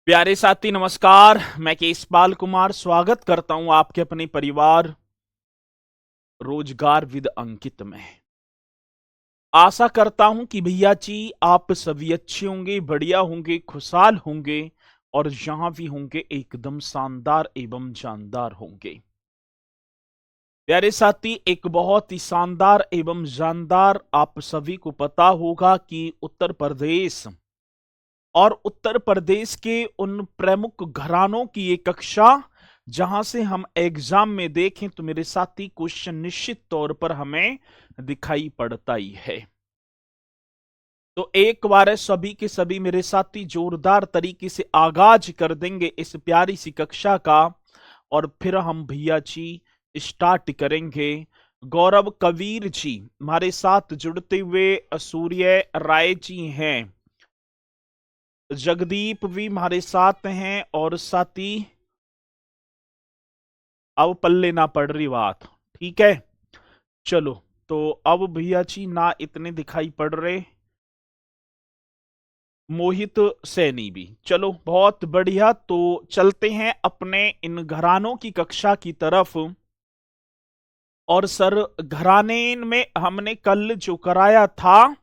प्यारे साथी नमस्कार। मैं केशपाल कुमार स्वागत करता हूं आपके अपने परिवार रोजगार विद अंकित में। आशा करता हूं कि भैया जी आप सभी अच्छे होंगे, बढ़िया होंगे, खुशहाल होंगे और जहां भी होंगे एकदम शानदार एवं जानदार होंगे। प्यारे साथी, एक बहुत ही शानदार एवं जानदार आप सभी को पता होगा कि उत्तर प्रदेश और उत्तर प्रदेश के उन प्रमुख घरानों की एक कक्षा जहां से हम एग्जाम में देखें तो मेरे साथी क्वेश्चन निश्चित तौर पर हमें दिखाई पड़ता ही है। तो एक बार सभी के सभी मेरे साथी जोरदार तरीके से आगाज कर देंगे इस प्यारी सी कक्षा का और फिर हम भैया जी स्टार्ट करेंगे। गौरव कबीर जी हमारे साथ जुड़ते हुए, सूर्य राय जी हैं, जगदीप भी हमारे साथ हैं और साथी अब पल्ले ना पड़ रही बात। ठीक है, चलो। तो अब भैया जी ना इतने दिखाई पड़ रहे, मोहित सैनी भी। चलो बहुत बढ़िया, तो चलते हैं अपने इन घरानों की कक्षा की तरफ। और सर, घराने में हमने कल जो कराया था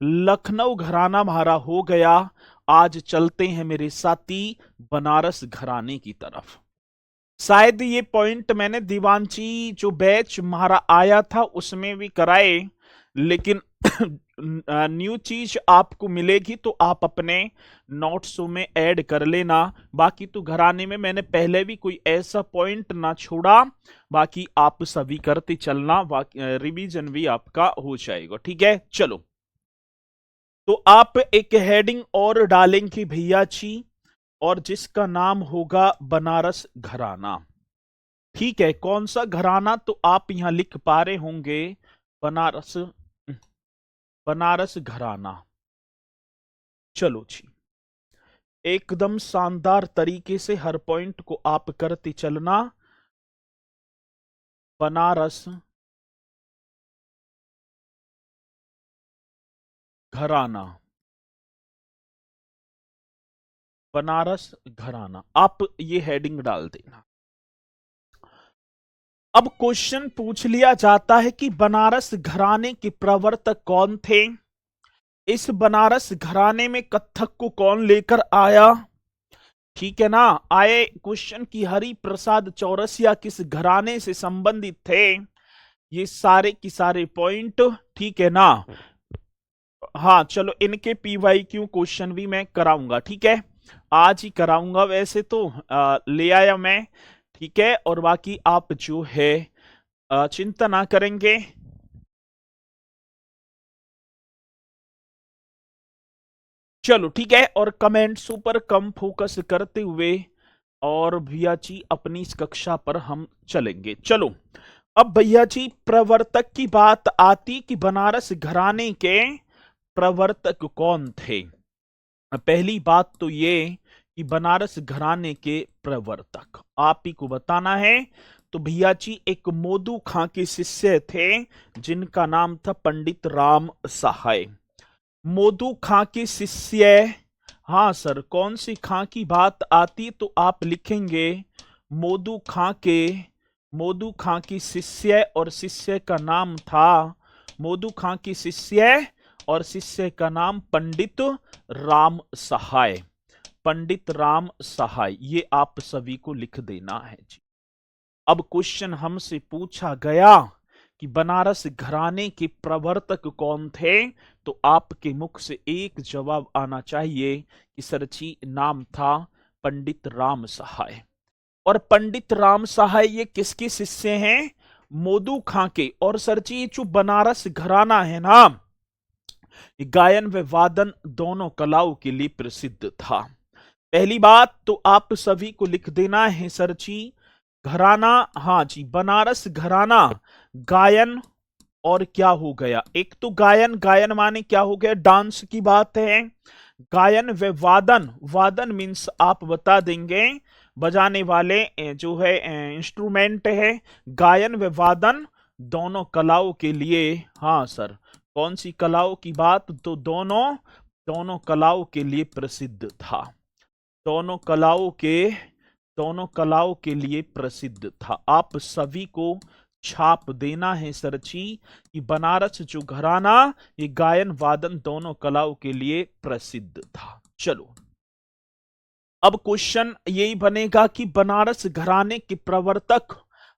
लखनऊ घराना हमारा हो गया। आज चलते हैं मेरे साथी बनारस घराने की तरफ। शायद ये पॉइंट मैंने दीवानची जो बैच हमारा आया था उसमें भी कराए, लेकिन न्यू चीज आपको मिलेगी तो आप अपने नोट्स में ऐड कर लेना। बाकी तो घराने में मैंने पहले भी कोई ऐसा पॉइंट ना छोड़ा, बाकी आप सभी करते चलना, रिवीजन भी आपका हो जाएगा। ठीक है, चलो। तो आप एक हेडिंग और डालेंगे भैया जी, और जिसका नाम होगा बनारस घराना। ठीक है, कौन सा घराना तो आप यहां लिख पा रहे होंगे, बनारस, बनारस घराना। चलो जी, एकदम शानदार तरीके से हर पॉइंट को आप करते चलना। बनारस घराना, बनारस घराना, आप ये हेडिंग डाल देना। अब क्वेश्चन पूछ लिया जाता है कि बनारस घराने के प्रवर्तक कौन थे। इस बनारस घराने में कत्थक को कौन लेकर आया। ठीक है ना। आए क्वेश्चन की हरि प्रसाद चौरसिया किस घराने से संबंधित थे। ये सारे की सारे पॉइंट, ठीक है ना। हाँ चलो, इनके PYQ क्वेश्चन भी मैं कराऊंगा। ठीक है, आज ही कराऊंगा वैसे तो, ले आया मैं। ठीक है, और बाकी आप जो है चिंता ना करेंगे। चलो ठीक है, और कमेंट्स पर कम फोकस करते हुए और भैया जी अपनी इस कक्षा पर हम चलेंगे। चलो, अब भैया जी प्रवर्तक की बात आती कि बनारस घराने के प्रवर्तक कौन थे। पहली बात तो ये कि बनारस घराने के प्रवर्तक आप ही को बताना है। तो भैया जी एक मोदू खां के शिष्य थे जिनका नाम था पंडित राम सहाय। मोदू खां के शिष्य, हाँ सर, कौन सी खां की बात आती तो आप लिखेंगे मोदू खां के, मोदू खां की शिष्य, और शिष्य का नाम था मोदू खां की शिष्य, और शिष्य का नाम पंडित राम सहाय। पंडित राम सहाय, ये आप सभी को लिख देना है जी। अब क्वेश्चन हमसे पूछा गया कि बनारस घराने के प्रवर्तक कौन थे, तो आपके मुख से एक जवाब आना चाहिए कि सर जी नाम था पंडित राम सहाय। और पंडित राम सहाय ये किसके शिष्य हैं, मोदू खां के। और सर जी जो बनारस घराना है ना, गायन व वादन दोनों कलाओं के लिए प्रसिद्ध था। पहली बात तो आप सभी को लिख देना है सर जी, घराना, हाँ जी, बनारस घराना गायन, और क्या हो गया, एक तो गायन, गायन माने क्या हो गया, डांस की बात है। गायन व वादन, वादन मीन्स आप बता देंगे बजाने वाले जो है इंस्ट्रूमेंट है। गायन व वादन दोनों कलाओं के लिए, हाँ सर, कौन सी कलाओं की बात, तो दोनों, दोनों कलाओं के लिए प्रसिद्ध था। दोनों कलाओं के लिए प्रसिद्ध था। आप सभी को छाप देना है सर जी कि बनारस जो घराना ये गायन वादन दोनों कलाओं के लिए प्रसिद्ध था। चलो अब क्वेश्चन यही बनेगा कि बनारस घराने के प्रवर्तक,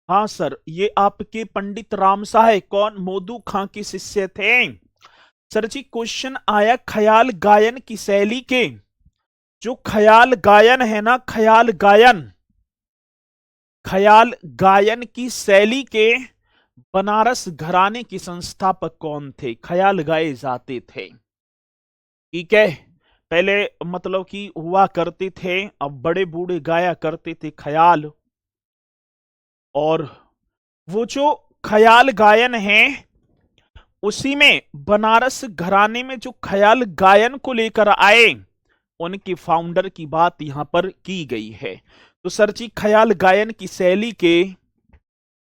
हाँ सर, ये आपके पंडित राम साहब कौन, मोदू खां के शिष्य थे। सर जी क्वेश्चन आया ख्याल गायन की शैली के, जो ख्याल गायन है ना, ख्याल गायन की शैली के बनारस घराने के संस्थापक कौन थे। ख्याल गाए जाते थे, ठीक है, पहले मतलब कि हुआ करते थे, अब बड़े बूढ़े गाया करते थे ख्याल। और वो जो ख्याल गायन है उसी में बनारस घराने में जो ख्याल गायन को लेकर आए उनके फाउंडर की बात यहां पर की गई है। तो सर जी ख्याल गायन की शैली के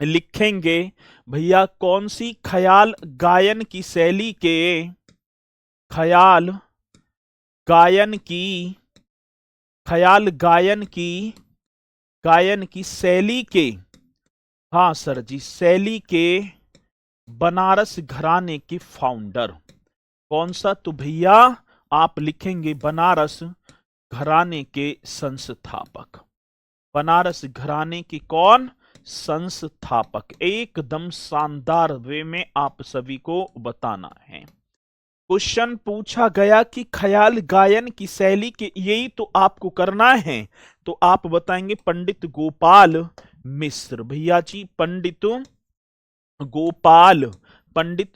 लिखेंगे भैया कौन सी, ख्याल गायन की शैली के, ख्याल गायन की शैली के, हाँ सर जी, शैली के बनारस घराने के फाउंडर कौन सा, तो भैया आप लिखेंगे बनारस घराने के संस्थापक। बनारस घराने के कौन, संस्थापक। एकदम शानदार वे में आप सभी को बताना है। क्वेश्चन पूछा गया कि ख्याल गायन की शैली के, यही तो आपको करना है, तो आप बताएंगे पंडित गोपाल मिश्र। भैया जी पंडित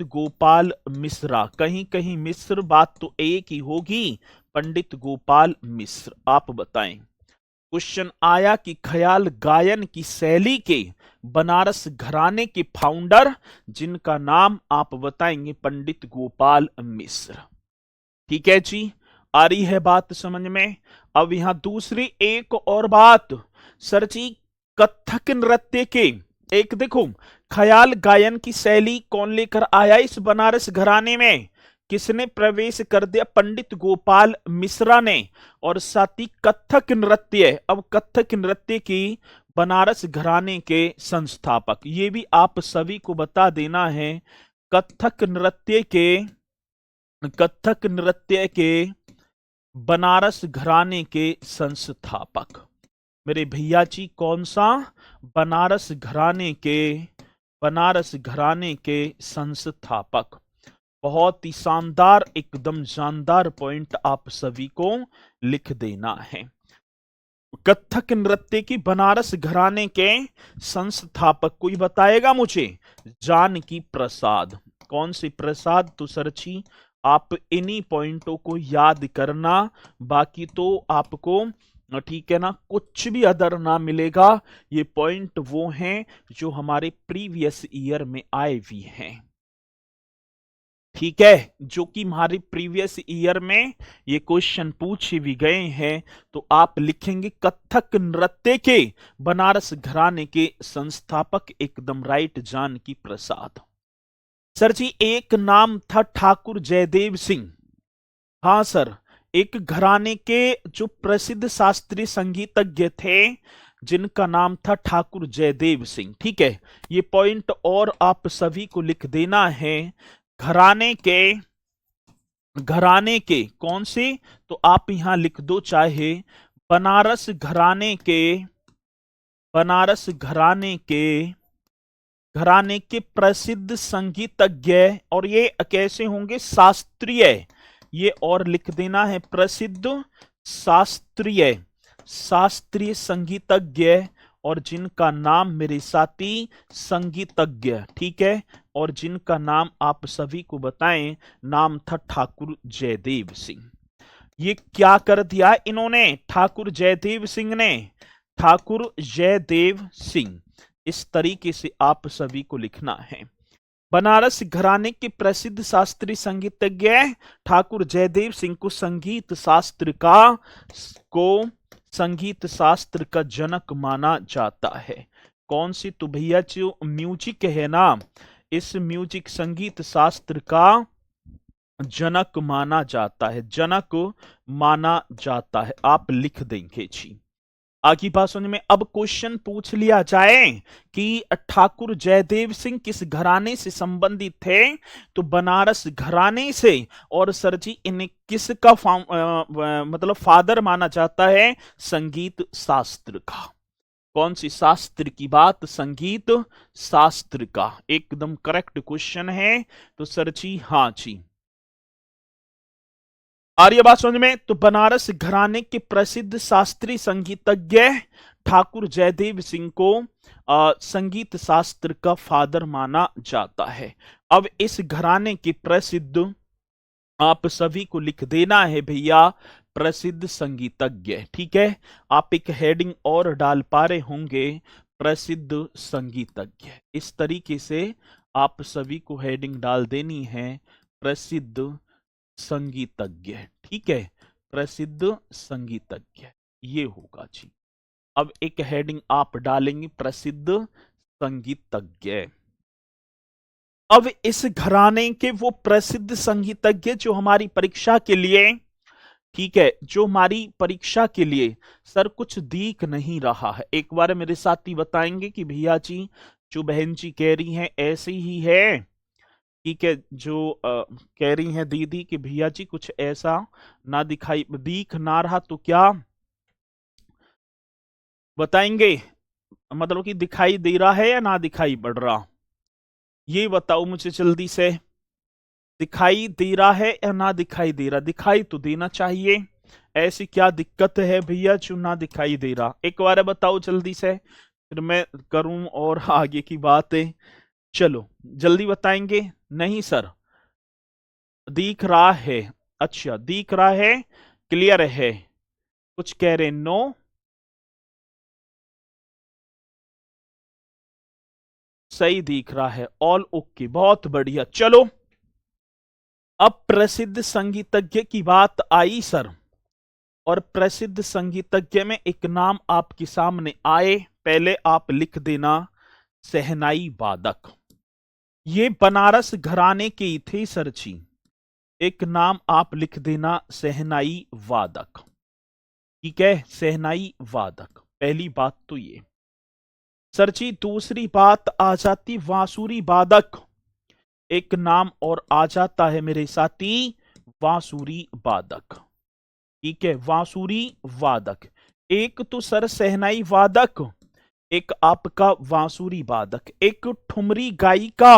गोपाल मिश्रा, कहीं कहीं मिश्र, बात तो एक ही होगी, पंडित गोपाल मिश्र आप बताएं। क्वेश्चन आया कि ख्याल गायन की शैली के बनारस घराने के फाउंडर जिनका नाम आप बताएंगे पंडित गोपाल मिश्र। ठीक है जी, आ रही है बात समझ में। अब यहां दूसरी एक और बात, सर जी कथक नृत्य के, एक देखो ख्याल गायन की शैली कौन लेकर आया इस बनारस घराने में, किसने प्रवेश कर दिया, पंडित गोपाल मिश्रा ने, और साथ ही कथक नृत्य। अब कथक नृत्य की बनारस घराने के संस्थापक, ये भी आप सभी को बता देना है, कथक नृत्य के बनारस घराने के संस्थापक मेरे भैया जी कौन सा, बनारस घराने के संस्थापक। बहुत ही शानदार, एकदम जानदार पॉइंट आप सभी को लिख देना है। कथक नृत्य की बनारस घराने के संस्थापक कोई बताएगा मुझे, जानकी प्रसाद। कौन सी प्रसाद, तो सरची आप इन्हीं पॉइंटों को याद करना, बाकी तो आपको ठीक है ना कुछ भी अदर ना मिलेगा। ये पॉइंट वो हैं जो हमारे प्रीवियस ईयर में आए भी हैं, ठीक है, जो कि हमारे प्रीवियस ईयर में ये क्वेश्चन पूछे भी गए हैं। तो आप लिखेंगे कथक नृत्य के बनारस घराने के संस्थापक, एकदम राइट, जानकी प्रसाद। सर जी एक नाम था ठाकुर जयदेव सिंह, हाँ सर, एक घराने के जो प्रसिद्ध शास्त्रीय संगीतज्ञ थे जिनका नाम था ठाकुर जयदेव सिंह। ठीक है, ये पॉइंट और आप सभी को लिख देना है। घराने के कौन से, तो आप यहां लिख दो चाहे बनारस घराने के प्रसिद्ध संगीतज्ञ, और ये कैसे होंगे, शास्त्रीय, ये और लिख देना है प्रसिद्ध शास्त्रीय संगीतज्ञ, और जिनका नाम मेरे साथी संगीतज्ञ, ठीक है, और जिनका नाम आप सभी को बताएं, नाम था ठाकुर जयदेव सिंह। ये क्या कर दिया इन्होंने, ठाकुर जयदेव सिंह, इस तरीके से आप सभी को लिखना है। बनारस घराने के प्रसिद्ध शास्त्रीय संगीतज्ञ ठाकुर जयदेव सिंह को संगीत शास्त्र का जनक माना जाता है। कौन सी, तो भैया जो म्यूजिक है ना, इस म्यूजिक संगीत शास्त्र का जनक माना जाता है, जनक माना जाता है, आप लिख देंगे जी। आगे बात समझ में। अब क्वेश्चन पूछ लिया जाए कि ठाकुर जयदेव सिंह किस घराने से संबंधित थे, तो बनारस घराने से। और सर जी इन्हें किसका मतलब फादर माना जाता है, संगीत शास्त्र का। कौन सी शास्त्र की बात, संगीत शास्त्र का। एकदम करेक्ट क्वेश्चन है। तो सर जी हाँ जी, आ रही है बात समझ में। तो बनारस घराने के प्रसिद्ध शास्त्रीय संगीतज्ञ ठाकुर जयदेव सिंह को संगीत शास्त्र का फादर माना जाता है। अब इस घराने के प्रसिद्ध, आप सभी को लिख देना है भैया, प्रसिद्ध संगीतज्ञ। ठीक है, आप एक हेडिंग और डाल पा रहे होंगे, प्रसिद्ध संगीतज्ञ। इस तरीके से आप सभी को हेडिंग डाल देनी है, प्रसिद्ध संगीतज्ञ। ठीक है, प्रसिद्ध संगीतज्ञ ये होगा जी। अब एक हेडिंग आप डालेंगे, प्रसिद्ध संगीतज्ञ। अब इस घराने के वो प्रसिद्ध संगीतज्ञ जो हमारी परीक्षा के लिए, ठीक है, जो हमारी परीक्षा के लिए सर कुछ दिख नहीं रहा है, एक बार मेरे साथी बताएंगे कि भैया जी जो बहन जी कह रही हैं ऐसी ही है। ठीक है, जो कह रही हैं दीदी कि भैया जी कुछ ऐसा ना दिखाई दिख ना रहा, तो क्या बताएंगे, मतलब कि दिखाई दे रहा है या ना दिखाई पड़ रहा, ये बताओ मुझे जल्दी से। दिखाई दे रहा है या ना दिखाई दे रहा, दिखाई तो देना चाहिए, ऐसी क्या दिक्कत है भैया जो ना दिखाई दे रहा, एक बार बताओ जल्दी से, फिर मैं करूं और आगे की बातें। चलो जल्दी बताएंगे। नहीं सर दिख रहा है, अच्छा दिख रहा है, क्लियर है, कुछ कह रहे नो। सही दिख रहा है, ऑल ओके, बहुत बढ़िया। चलो अब प्रसिद्ध संगीतज्ञ की बात आई सर, और प्रसिद्ध संगीतज्ञ में एक नाम आपके सामने आए, पहले आप लिख देना, शहनाई वादक। ये बनारस घराने के ही थे सर जी, एक नाम आप लिख देना, शहनाई वादक। ठीक है, शहनाई वादक, पहली बात तो ये सर जी। दूसरी बात आ जाती बांसुरी वादक, एक नाम और आ जाता है मेरे साथी, बांसुरी वादक। ठीक है, बांसुरी वादक। एक तो सर शहनाई वादक, एक आपका बांसुरी वादक, एक ठुमरी गायिका।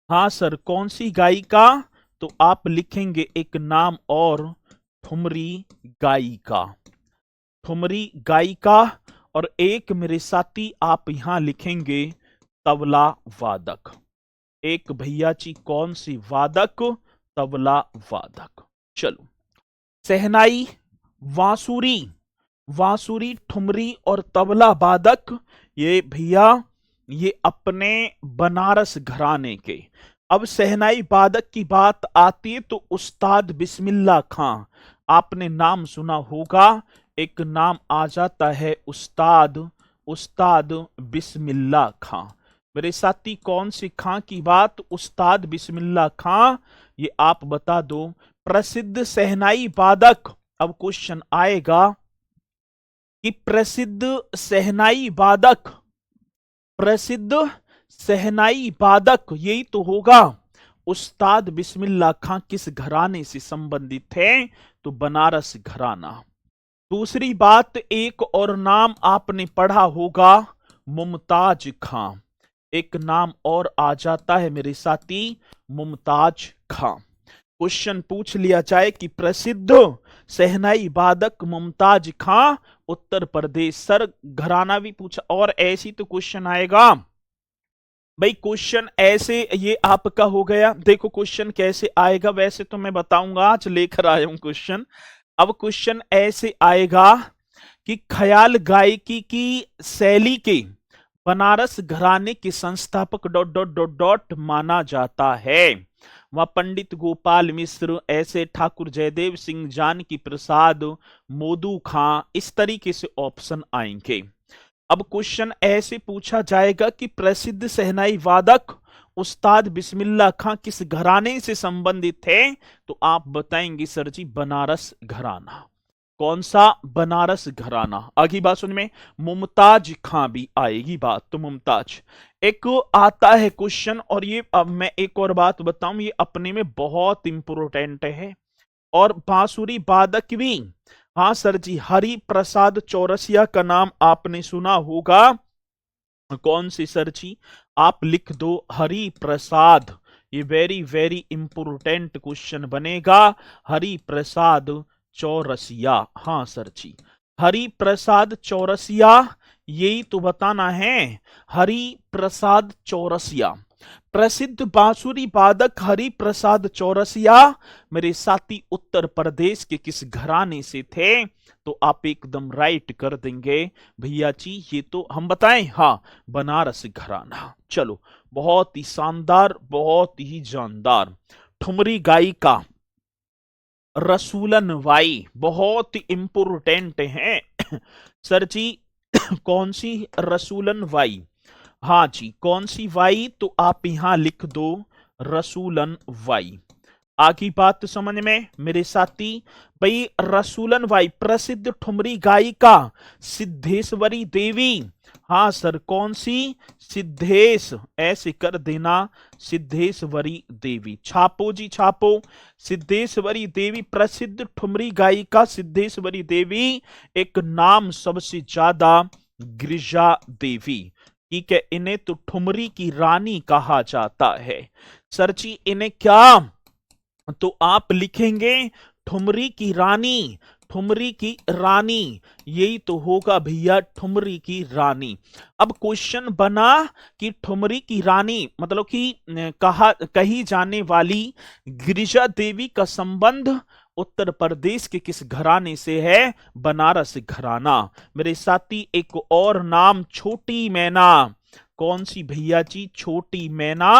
हाँ सर, कौन सी गायिका, तो आप लिखेंगे एक नाम और, ठुमरी गायिका, ठुमरी गायिका। और एक मेरे साथी आप यहां लिखेंगे तबला वादक, एक भैया जी कौन सी वादक, तबला वादक। चलो शहनाई, बांसुरी, बांसुरी, ठुमरी और तबला वादक, ये भैया ये अपने बनारस घराने के। अब शहनाई वादक की बात आती है तो उस्ताद बिस्मिल्ला खां, आपने नाम सुना होगा, एक नाम आ जाता है उस्ताद, उस्ताद बिस्मिल्ला खां। मेरे साथी कौन सी खां की बात, उस्ताद बिस्मिल्ला खां, ये आप बता दो। प्रसिद्ध शहनाई वादक, अब क्वेश्चन आएगा कि प्रसिद्ध शहनाई वादक, प्रसिद्ध शहनाई वादक यही तो होगा, उस्ताद बिस्मिल्ला खां किस घराने से संबंधित थे, तो बनारस घराना। दूसरी बात, एक और नाम आपने पढ़ा होगा, मुमताज खां, एक नाम और आ जाता है मेरे साथी, मुमताज खां। क्वेश्चन पूछ लिया जाए कि प्रसिद्ध शहनाई वादक मुमताज खां, उत्तर प्रदेश, सर घराना भी पूछा, और ऐसी तो क्वेश्चन आएगा भाई, क्वेश्चन ऐसे ये आपका हो गया। देखो क्वेश्चन कैसे आएगा, वैसे तो मैं बताऊंगा, आज लेकर आया हूं क्वेश्चन। अब क्वेश्चन ऐसे आएगा कि ख्याल गायकी की शैली के बनारस घराने के संस्थापक डॉट डॉट डॉट डॉट माना जाता है, वह पंडित गोपाल मिश्र, ऐसे ठाकुर जयदेव सिंह, जानकी प्रसाद, मोदू खां, इस तरीके से ऑप्शन आएंगे। अब क्वेश्चन ऐसे पूछा जाएगा कि प्रसिद्ध शहनाई वादक उस्ताद बिस्मिल्लाह खां किस घराने से संबंधित थे? तो आप बताएंगे सर जी बनारस घराना। कौन सा? बनारस घराना। आगे बात सुन में, मुमताज खां भी आएगी बात, तो मुमताज। एक आता है क्वेश्चन, और ये अब मैं एक और बात बताऊं, ये अपने में बहुत इंपोर्टेंट है, और बांसुरी वादक भी। हाँ सर जी, हरि प्रसाद चौरसिया का नाम आपने सुना होगा। कौन सी सर जी? आप लिख दो हरि प्रसाद, ये वेरी वेरी इंपोर्टेंट क्वेश्चन बनेगा। हरि प्रसाद चौरसिया, हाँ सर जी, हरि प्रसाद चौरसिया, यही तो बताना है। हरि प्रसाद चौरसिया, प्रसिद्ध बांसुरी वादक हरि प्रसाद चौरसिया मेरे साथी उत्तर प्रदेश के किस घराने से थे? तो आप एकदम राइट कर देंगे भैया जी, ये तो हम बताएं, हाँ बनारस घराना। चलो, बहुत ही शानदार, बहुत ही जानदार। ठुमरी गायिका रसूलन बाई बहुत ही इंपोर्टेंट है सर जी। कौन सी? रसूलन बाई। हाँ जी, कौन सी वाई? तो आप यहां लिख दो रसूलन वाई। आगे बात समझ में मेरे साथी, भाई रसूलन वाई प्रसिद्ध ठुमरी गायिका सिद्धेश्वरी देवी। हाँ सर, कौन सी? सिद्धेश, ऐसे कर देना, सिद्धेश्वरी देवी। छापो जी छापो, सिद्धेश्वरी देवी, प्रसिद्ध ठुमरी गायिका सिद्धेश्वरी देवी। एक नाम सबसे ज्यादा गिरिजा देवी। ठीक है, इन्हें तो ठुमरी की रानी कहा जाता है। सर जी इन्हें क्या? तो आप लिखेंगे ठुमरी की रानी, ठुमरी की रानी, यही तो होगा भैया, ठुमरी की रानी। अब क्वेश्चन बना कि ठुमरी की रानी मतलब कि कही जाने वाली गिरिजा देवी का संबंध उत्तर प्रदेश के किस घराने से है? बनारस घराना। मेरे साथी एक और नाम छोटी मैना। कौन सी भैया जी? छोटी मैना,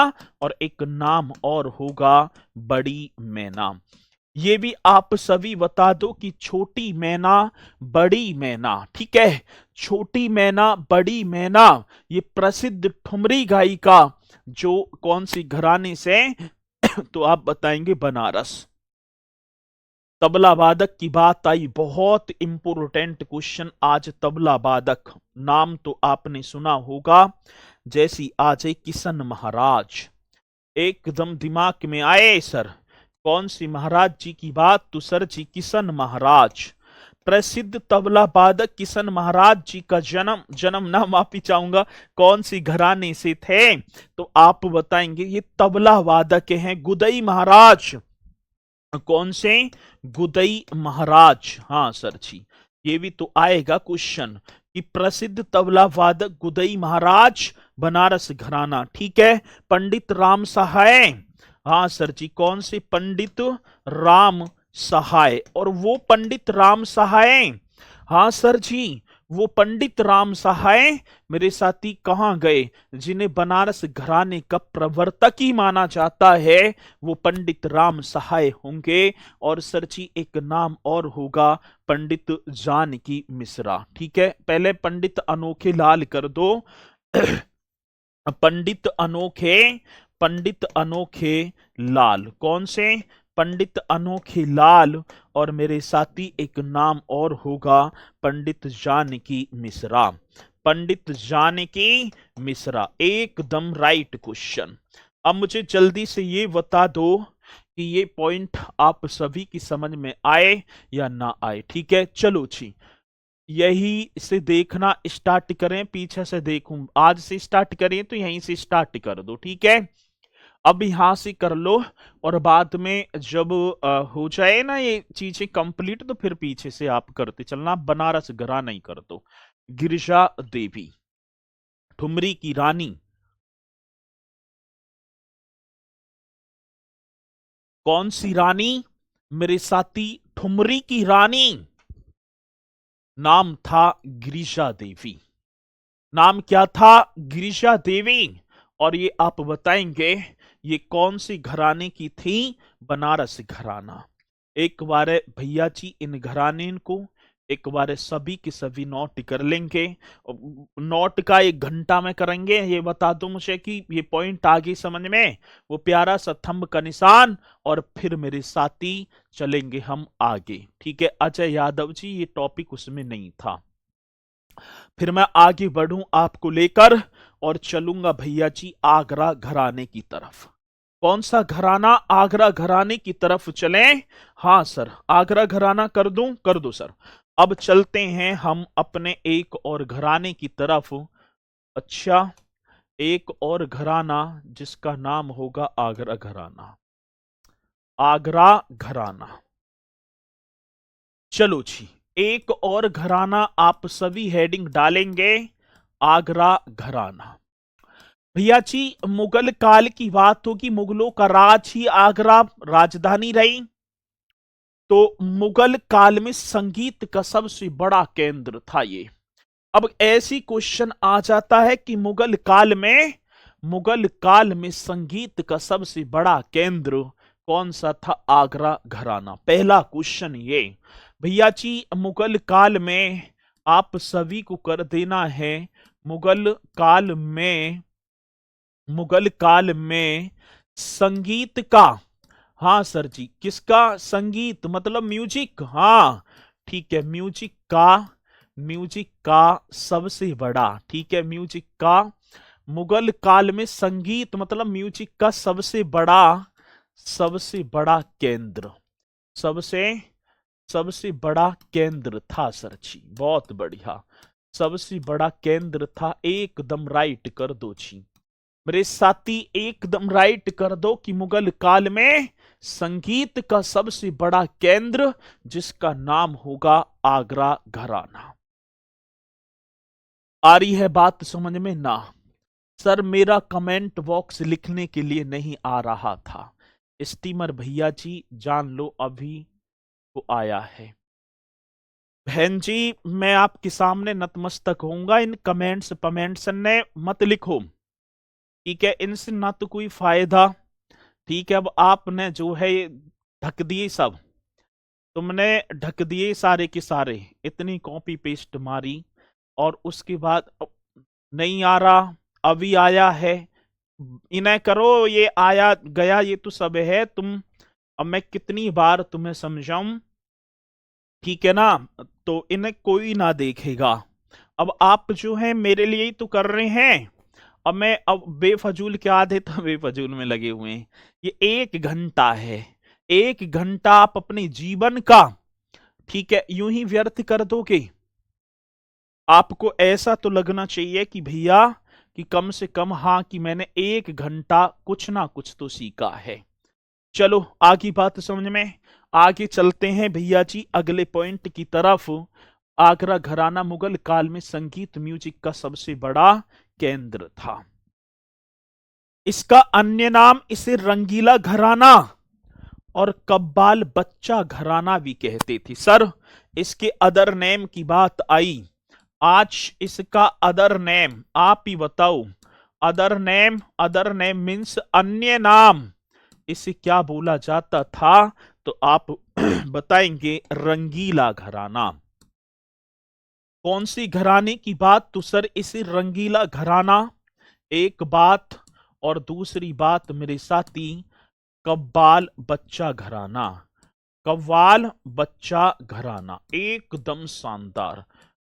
और एक नाम और होगा बड़ी मैना। ये भी आप सभी बता दो कि छोटी मैना, बड़ी मैना, ठीक है, छोटी मैना, बड़ी मैना, ये प्रसिद्ध ठुमरी गायिका जो कौन सी घराने से? तो आप बताएंगे बनारस। तबला वादक की बात आई, बहुत इंपोर्टेंट क्वेश्चन आज तबला वादक। नाम तो आपने सुना होगा, जैसी आ जाए किशन महाराज, एकदम दिमाग में आए सर। कौन सी महाराज जी की बात? तो सर जी किशन महाराज। प्रसिद्ध तबला वादक किशन महाराज जी का जन्म ना माफी चाहूंगा, कौन सी घराने से थे? तो आप बताएंगे ये तबला वादक हैं गुदई महाराज। कौन से? गुदई महाराज। हाँ सर जी, ये भी तो आएगा क्वेश्चन कि प्रसिद्ध तबला वादक गुदई महाराज, बनारस घराना। ठीक है, पंडित राम सहाय। हाँ सर जी, कौन से? पंडित राम सहाय। और वो पंडित राम सहाय, हाँ सर जी, वो पंडित राम सहाय मेरे साथी कहां गए? जिन्हें बनारस घराने का प्रवर्तक ही माना जाता है, वो पंडित राम सहाय होंगे। और सर जी एक नाम और होगा पंडित जानकी मिश्रा। ठीक है, पहले पंडित अनोखे लाल कर दो पंडित अनोखे, पंडित अनोखे लाल। कौन से? पंडित अनोखे लाल। और मेरे साथी एक नाम और होगा पंडित जानकी मिश्रा। पंडित जानकी मिश्रा, एकदम राइट क्वेश्चन। अब मुझे जल्दी से ये बता दो कि ये पॉइंट आप सभी की समझ में आए या ना आए। ठीक है, चलो जी, यही से देखना स्टार्ट करें, पीछे से देखूं, आज से स्टार्ट करें तो यहीं से स्टार्ट कर दो। ठीक है, अब यहां से कर लो, और बाद में जब हो जाए ना ये चीजें कंप्लीट, तो फिर पीछे से आप करते चलना। बनारस घराना नहीं कर दो। गिरिजा देवी, ठुमरी की रानी। कौन सी रानी? मेरे साथी ठुमरी की रानी, नाम था गिरिजा देवी। नाम क्या था? गिरिजा देवी। और ये आप बताएंगे ये कौन सी घराने की थी? बनारस घराना। एक बार भैया जी इन घराने को एक बार सभी के सभी नोट कर लेंगे। नोट का 1 घंटा में करेंगे। ये बता दो मुझे कि ये पॉइंट आ गई समझ में, वो प्यारा सा थंब का निशान, और फिर मेरे साथी चलेंगे हम आगे। ठीक है अजय यादव जी, ये टॉपिक उसमें नहीं था। फिर मैं आगे बढ़ूं आपको लेकर और चलूंगा भैया जी आगरा घराने की तरफ। कौन सा घराना? आगरा घराने की तरफ चलें। हाँ सर, आगरा घराना कर दूं? कर दो सर। अब चलते हैं हम अपने एक और घराने की तरफ। अच्छा, एक और घराना जिसका नाम होगा आगरा घराना। आगरा घराना, चलो जी, एक और घराना आप सभी हेडिंग डालेंगे, आगरा घराना। भैया जी मुगल काल की बात होगी, मुगलों का राज ही आगरा राजधानी रही। तो मुगल काल में संगीत का सबसे बड़ा केंद्र था ये। अब ऐसी क्वेश्चन आ जाता है कि मुगल काल में संगीत का सबसे बड़ा केंद्र कौन सा था? आगरा घराना। पहला क्वेश्चन ये भैया जी, मुगल काल में आप सभी को कर देना है, मुगल काल में संगीत का, हाँ सर जी, किसका? संगीत मतलब म्यूजिक। हाँ ठीक है, म्यूजिक का सबसे बड़ा, ठीक है, म्यूजिक का मुगल काल में संगीत मतलब म्यूजिक का सबसे बड़ा केंद्र, सबसे बड़ा केंद्र था सर जी। बहुत बढ़िया, सबसे बड़ा केंद्र था। एकदम राइट कर दो जी मेरे साथी, एकदम राइट कर दो कि मुगल काल में संगीत का सबसे बड़ा केंद्र जिसका नाम होगा आगरा घराना। आ रही है बात समझ में ना? सर मेरा कमेंट बॉक्स लिखने के लिए नहीं आ रहा था। स्टीमर भैया जी जान लो अभी को आया है। बहन जी मैं आपके सामने नतमस्तक होऊंगा, इन कमेंट्स ने मत लिखो, ठीक है, इनसे ना तो कोई फायदा। ठीक है, अब आपने जो है ढक दिए सब, तुमने ढक दिए सारे के सारे, इतनी कॉपी पेस्ट मारी और उसके बाद नहीं आ रहा, अभी आया है, इन्हें करो, ये आया गया ये तो सब है। तुम, अब मैं कितनी बार तुम्हें समझाऊं, ठीक है ना? तो इन्हें कोई ना देखेगा। अब आप जो है मेरे लिए ही तो कर रहे हैं। अब बेफजूल क्या आदत है, बेफजूल में लगे हुए हैं। ये 1 घंटा है, 1 घंटा आप अपने जीवन का, ठीक है, यूं ही व्यर्थ कर दोगे? आपको ऐसा तो लगना चाहिए कि भैया कि कम से कम, हाँ, कि मैंने 1 घंटा कुछ ना कुछ तो सीखा है। चलो आगे बात समझ में, आगे चलते हैं भैया जी अगले पॉइंट की तरफ। आगरा घराना मुगल काल में संगीत म्यूजिक का सबसे बड़ा केंद्र था। इसका अन्य नाम इसे रंगीला घराना और कव्वाल बच्चा घराना भी कहते थे। सर इसके अदर नेम की बात आई, आज इसका अदर नेम आप ही बताओ। अदर नेम मीन्स अन्य नाम, इसे क्या बोला जाता था? तो आप बताएंगे रंगीला घराना। कौन सी घराने की बात? तो सर इसे रंगीला घराना, एक बात, और दूसरी बात मेरे साथी कव्वाल बच्चा घराना। कव्वाल बच्चा घराना, एकदम शानदार,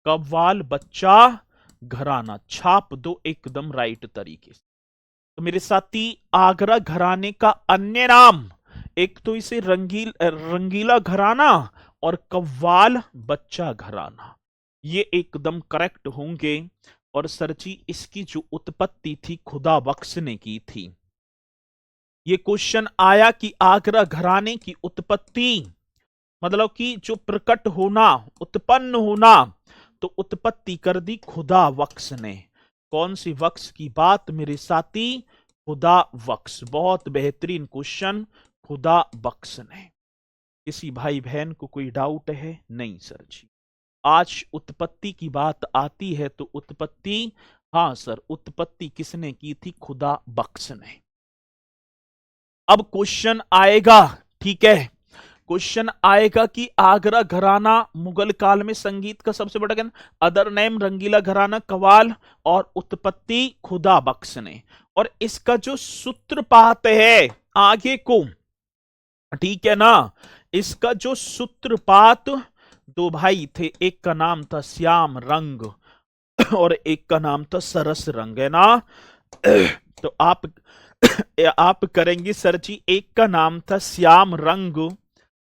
कव्वाल बच्चा घराना, छाप दो एकदम राइट तरीके से। तो मेरे साथी आगरा घराने का अन्य नाम, एक तो इसे रंगीला घराना और कव्वाल बच्चा घराना, ये एकदम करेक्ट होंगे। और सर जी इसकी जो उत्पत्ति थी खुदा बख्श ने की थी। ये क्वेश्चन आया कि आगरा घराने की उत्पत्ति मतलब कि जो प्रकट होना, उत्पन्न होना, तो उत्पत्ति कर दी खुदा बख्श ने। कौन सी बख्श की बात मेरे साथी? खुदा बख्श। बहुत बेहतरीन क्वेश्चन, खुदा बख्श ने। किसी भाई बहन को कोई डाउट है? नहीं सर जी। आज उत्पत्ति की बात आती है तो उत्पत्ति, हाँ सर, उत्पत्ति किसने की थी? खुदा बख्श ने। अब क्वेश्चन आएगा, ठीक है, क्वेश्चन आएगा कि आगरा घराना मुगल काल में संगीत का सबसे बड़ा केंद्र, अदर नेम रंगीला घराना, कवाल, और उत्पत्ति खुदा बख्श ने। और इसका जो सूत्रपात है आगे को, ठीक है ना, इसका जो सूत्रपात, दो भाई थे, एक का नाम था श्याम रंग और एक का नाम था सरस रंग, है ना। तो आप करेंगे सर जी, एक का नाम था श्याम रंग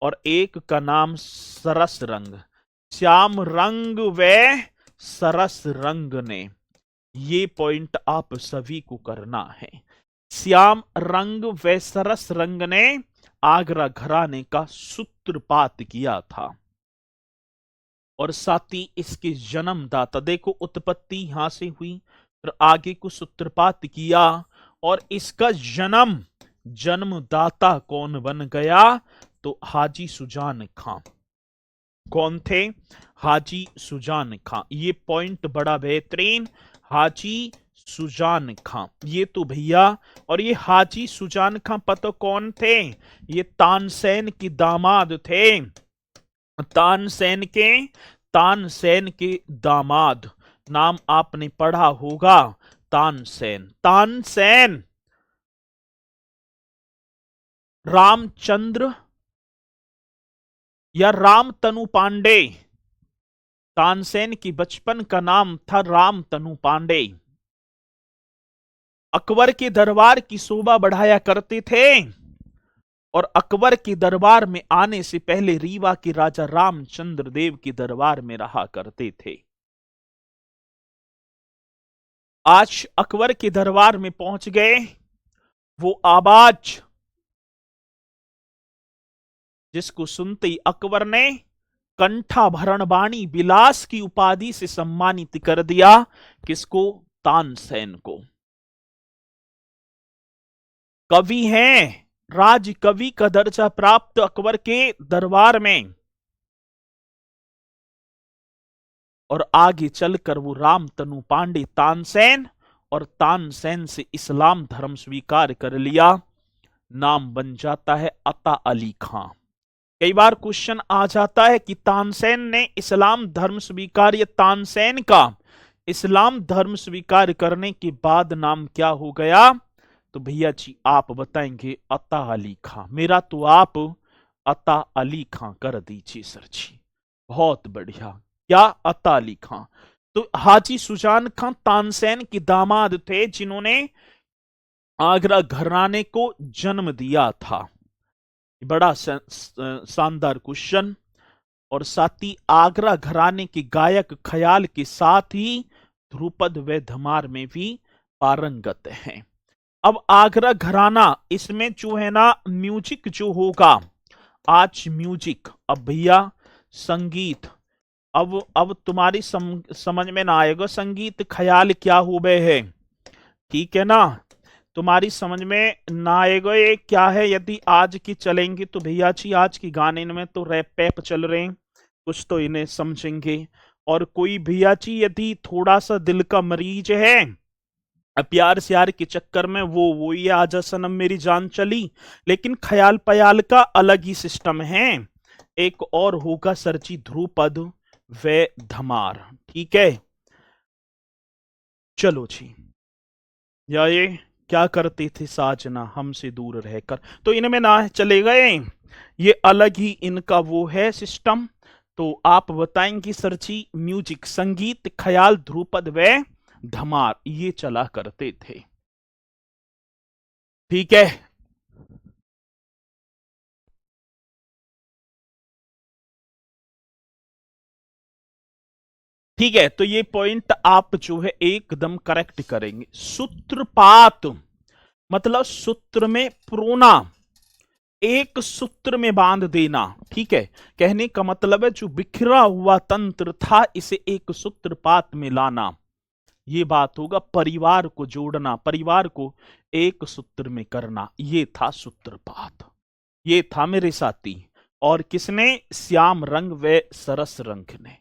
और एक का नाम सरस रंग। श्याम रंग व सरस रंग ने, ये पॉइंट आप सभी को करना है। श्याम रंग व सरस रंग ने आगरा घराने का सूत्रपात किया था और साथ ही इसके जन्मदाता, देखो उत्पत्ति यहां से हुई, फिर आगे को सूत्रपात किया और इसका जन्मदाता कौन बन गया, तो हाजी सुजान खां। कौन थे? हाजी सुजान खां। ये पॉइंट बड़ा बेहतरीन, हाजी सुजान खां, ये तो भैया। और ये हाजी सुजान खां पता कौन थे? ये तानसेन के दामाद थे। तानसेन के दामाद, नाम आपने पढ़ा होगा, तानसेन रामचंद्र या रामतनु पांडे। तानसेन की बचपन का नाम था रामतनु पांडे। अकबर के दरबार की शोभा बढ़ाया करते थे और अकबर के दरबार में आने से पहले रीवा के राजा रामचंद्र देव के दरबार में रहा करते थे। आज अकबर के दरबार में पहुंच गए, वो आवाज जिसको सुनते ही अकबर ने कंठाभरण बाणी विलास की उपाधि से सम्मानित कर दिया। किसको? तानसेन को। कवि हैं, राज कवि का दर्जा प्राप्त अकबर के दरबार में। और आगे चलकर वो रामतनु पांडे तानसेन, और तानसेन से इस्लाम धर्म स्वीकार कर लिया, नाम बन जाता है अता अली खां। कई बार क्वेश्चन आ जाता है कि तानसेन ने इस्लाम धर्म स्वीकार, या तानसेन का इस्लाम धर्म स्वीकार करने के बाद नाम क्या हो गया, तो भैया जी आप बताएंगे अता अली खां। मेरा तो आप अता अली खां कर दीजिए सर जी, बहुत बढ़िया। क्या? अता अली खां। तो हाजी सुजान खां तानसेन के दामाद थे जिन्होंने आगरा घराने को जन्म दिया था। बड़ा शानदार क्वेश्चन। और साथ ही आगरा घराने के गायक ख्याल के साथ ही ध्रुपद व धमार में भी पारंगत हैं। अब आगरा घराना, इसमें जो है ना म्यूजिक जो होगा, आज म्यूजिक, अब भैया संगीत, अब तुम्हारी समझ में ना आएगा संगीत ख्याल क्या हुए है, ठीक है ना, तुम्हारी समझ में ना आएगा ये क्या है। यदि आज की चलेंगे तो भैया जी आज की गाने में तो रैप पैप चल रहे हैं, कुछ तो इन्हें समझेंगे। और कोई भैया जी यदि थोड़ा सा दिल का मरीज है, प्यार श्यार के चक्कर में वो ये आजा सनम मेरी जान चली, लेकिन ख्याल पयाल का अलग ही सिस्टम है। एक और होगा सर जी ध्रुपद व धमार, ठीक है। चलो जी, या ये क्या करते थे साजना हमसे दूर रहकर, तो इनमें ना चले गए, ये अलग ही इनका वो है सिस्टम। तो आप बताएंगे सर जी म्यूजिक, संगीत, ख्याल, ध्रुपद व धमार, ये चला करते थे, ठीक है। ठीक है, तो ये पॉइंट आप जो है एकदम करेक्ट करेंगे। सूत्रपात मतलब सूत्र में प्रोना, एक सूत्र में बांध देना, ठीक है। कहने का मतलब है जो बिखरा हुआ तंत्र था इसे एक सूत्रपात में लाना, ये बात होगा। परिवार को जोड़ना, परिवार को एक सूत्र में करना, ये था सूत्रपात, ये था मेरे साथी। और किसने? श्याम रंग व सरस रंग ने,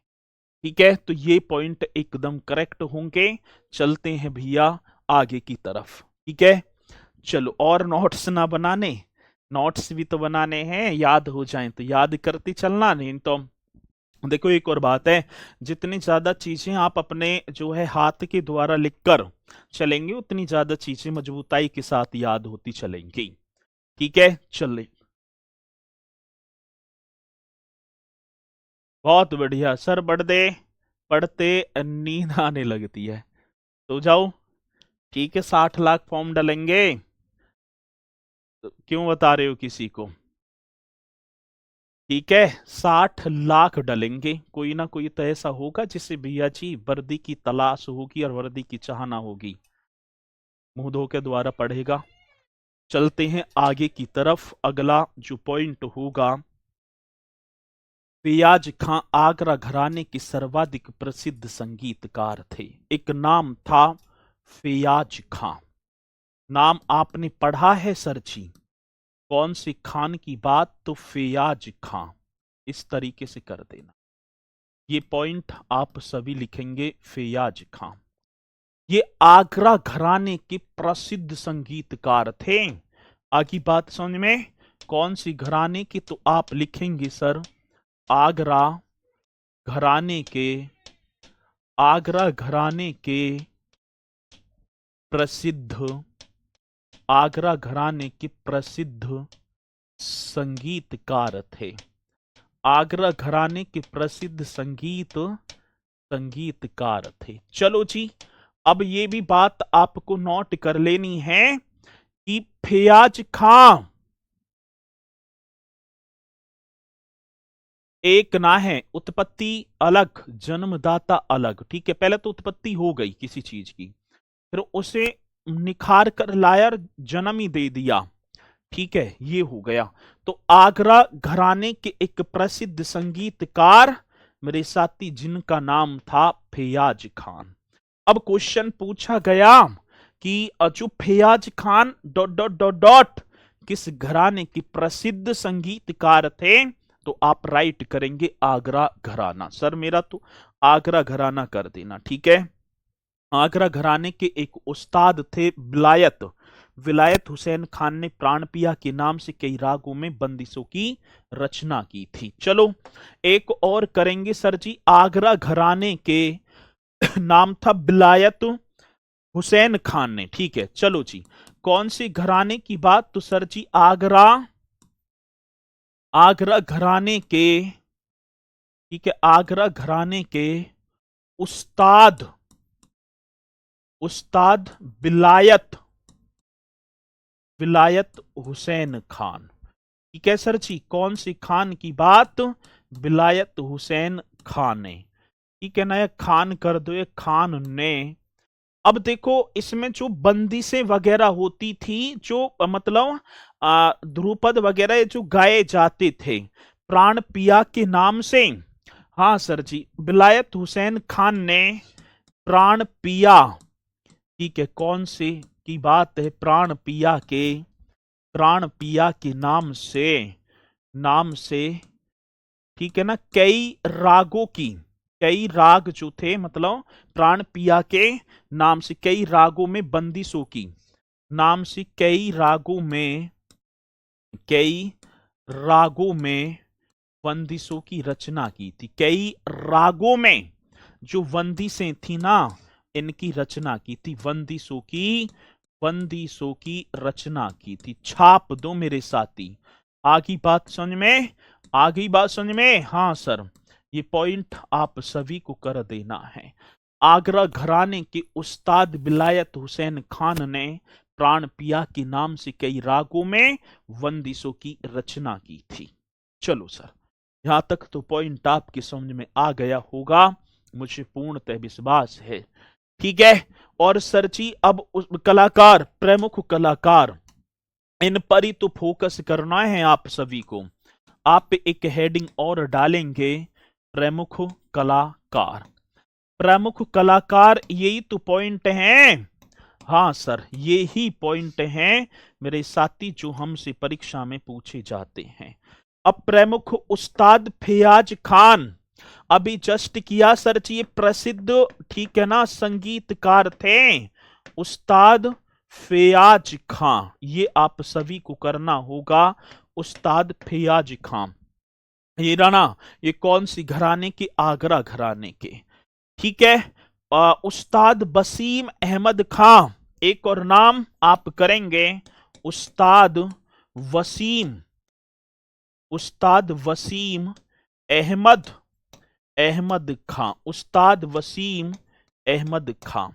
ठीक है। तो ये पॉइंट एकदम करेक्ट होंगे। चलते हैं भैया आगे की तरफ, ठीक है। चलो, और नोट्स ना बनाने, नोट्स भी तो बनाने हैं, याद हो जाएं तो याद करते चलना, नहीं तो देखो एक और बात है, जितनी ज्यादा चीजें आप अपने जो है हाथ के द्वारा लिखकर चलेंगे उतनी ज्यादा चीजें मजबूताई के साथ याद होती चलेंगी। ठीक है, चलिए। बहुत बढ़िया सर, पढ़ते पढ़ते नींद आने लगती है, तो जाओ। ठीक है, 60 लाख फॉर्म डालेंगे, तो क्यों बता रहे हो किसी को? ठीक है, 60 लाख डलेंगे, कोई ना कोई तो ऐसा होगा जिसे भैया जी वर्दी की तलाश होगी और वर्दी की चाहना होगी, मुंह धो के द्वारा पढ़ेगा। चलते हैं आगे की तरफ, अगला जो पॉइंट होगा, फैयाज खां आगरा घराने के सर्वाधिक प्रसिद्ध संगीतकार थे। एक नाम था फैयाज खां, नाम आपने पढ़ा है सर जी? कौन सी खान की बात? तो फैयाज खां, इस तरीके से कर देना। ये पॉइंट आप सभी लिखेंगे, फैयाज खां। ये आगरा घराने के प्रसिद्ध संगीतकार थे। आगे बात समझ में? कौन सी घराने की? तो आप लिखेंगे सर आगरा घराने के, आगरा घराने के प्रसिद्ध, आगरा घराने के प्रसिद्ध संगीतकार थे। आगरा घराने के प्रसिद्ध संगीतकार थे। चलो जी, अब ये भी बात आपको नोट कर लेनी है कि फैयाज खां एक ना है, उत्पत्ति अलग, जन्मदाता अलग। ठीक है, पहले तो उत्पत्ति हो गई किसी चीज की, फिर उसे निखार कर लाया और जन्म ही दे दिया। ठीक है, ये हो गया। तो आगरा घराने के एक प्रसिद्ध संगीतकार मेरे साथी, जिनका नाम था फैयाज खान। अब क्वेश्चन पूछा गया कि जो Faiyaz Khan dot dot dot dot किस घराने के प्रसिद्ध संगीतकार थे, तो आप राइट करेंगे आगरा घराना। सर मेरा तो आगरा घराना कर देना। ठीक है, आगरा घराने के एक उस्ताद थे विलायत, विलायत हुसैन खान ने प्राण पिया के नाम से कई रागों में बंदिशों की रचना की थी। चलो एक और करेंगे सर जी, आगरा घराने के नाम था विलायत हुसैन खान ने। ठीक है, चलो जी, कौन सी घराने की बात? तो सर जी आगरा, आगरा घराने के, ठीक है, आगरा घराने के उस्ताद, उस्ताद विलायत, विलायत हुसैन खान। ठीक है सर जी, कौन सी खान की बात? विलायत हुसैन खान ने। ठीक है ना, ये खान कर दो, ये खान ने। अब देखो इसमें जो बंदिशें वगैरह होती थी, जो मतलब ध्रुपद वगैरह जो गाए जाते थे प्राण पिया के नाम से। हाँ सर जी, विलायत हुसैन खान ने प्राण पिया, ठीक है, कौन से की बात है? प्राण पिया के, प्राण पिया के नाम से, नाम से, ठीक है ना, कई रागों की, कई राग जो थे मतलब प्राण पिया के नाम से कई रागों में बंदिशों की, नाम से कई रागों में, कई रागों में बंदिशों की रचना की थी। कई रागों में जो बंदिशें थी ना, इनकी रचना की थी, बंदिशों की, बंदिशों की रचना की थी। छाप दो मेरे साथी। आगे बात समझ में? आगे बात समझ में? हाँ सर, ये पॉइंट आप सभी को कर देना है। आगरा घराने के उस्ताद विलायत हुसैन खान ने प्राण पिया के नाम से कई रागों में बंदिशों की रचना की थी। चलो सर, यहां तक तो पॉइंट आपकी समझ में आ गया होगा, मुझे पूर्णतः विश्वास है। ठीक है, और सर जी अब उस कलाकार, प्रमुख कलाकार, इन पर ही तो फोकस करना है आप सभी को। आप एक हेडिंग और डालेंगे, प्रमुख कलाकार। प्रमुख कलाकार, यही तो पॉइंट हैं। हाँ सर, ये ही पॉइंट हैं मेरे साथी जो हमसे परीक्षा में पूछे जाते हैं। अब प्रमुख उस्ताद फैयाज खान, अभी जस्ट किया सर जी, ये प्रसिद्ध, ठीक है ना, संगीतकार थे। उस्ताद फैयाज खां, ये आप सभी को करना होगा। उस्ताद फैयाज खां, ये राना, ये कौन सी घराने के? आगरा घराने के। ठीक है। उस्ताद वसीम अहमद खां, एक और नाम आप करेंगे उस्ताद वसीम, उस्ताद वसीम अहमद, अहमद खां, उस्ताद वसीम अहमद खां।